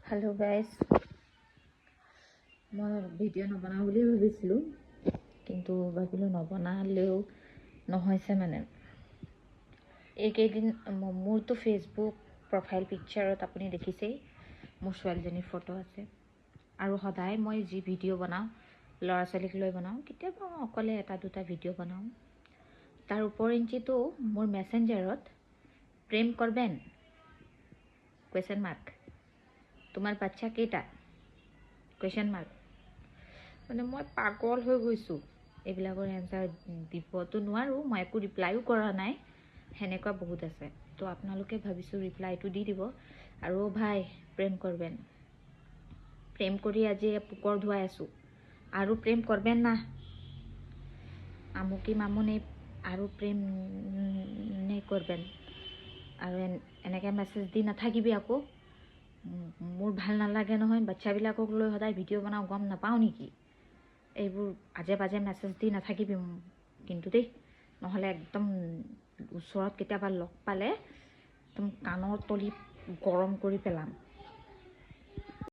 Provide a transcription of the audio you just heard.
hello guys मैं video नबनाओ বুলি ভাবিছিলো কিন্তু ভাবিলো নবনালেও নহৈছে মানে এইকেইদিন মোৰটো ফেসবুক প্ৰফাইল পিকচাৰত আপুনি দেখিছেই মোৰ ছোৱালীজনীৰ ফটো আছে আৰু সদায় মই যি ভিডিও বনাও ল'ৰা ছোৱালীক লৈ বনাও কেতিয়াবা অকলে এটা দুটা ভিডিও বনাও তাৰ উপৰিঞ্চিতো মোৰ মেসেঞ্জাৰত প্ৰেম কৰবেন কোয়েশ্চন মাৰ্ক তোমাৰ বাচ্চা কেইটা কোয়েশ্চন মাৰ্ক মানে মই পাগল হৈ গৈছো এইবিলাকৰ এনসাৰ দিবতো নোৱাৰো মই একো ৰিপ্লাইও কৰা নাই হেনেকুৱা বহুত আছে তো আপোনালোকে ভাবিছো ৰিপ্লাইটো দি দিব আৰু ভাই প্ৰেম কৰবেন প্ৰেম কৰি আজি পুকৰ ধুৱাই আছো আৰু প্ৰেম কৰবেন না আমুকি মামুনি আৰু প্ৰেম নে কৰবেন আৰু এনেকে মেসেজ দি নাথাকিবি আকৌ মোৰ ভাল নালাগে নহয় বাচ্চাবিলাকক লৈ সদায় ভিডিও বনাও গম নাপাও নেকি এইবোৰ আজে বাজে মেসেজ দি নাথাকিবি কিন্তু দেই নহলে একদম ওচৰত কেতিয়াবা লগ পালে একদম কাণৰ তলি গৰম কৰি পেলাম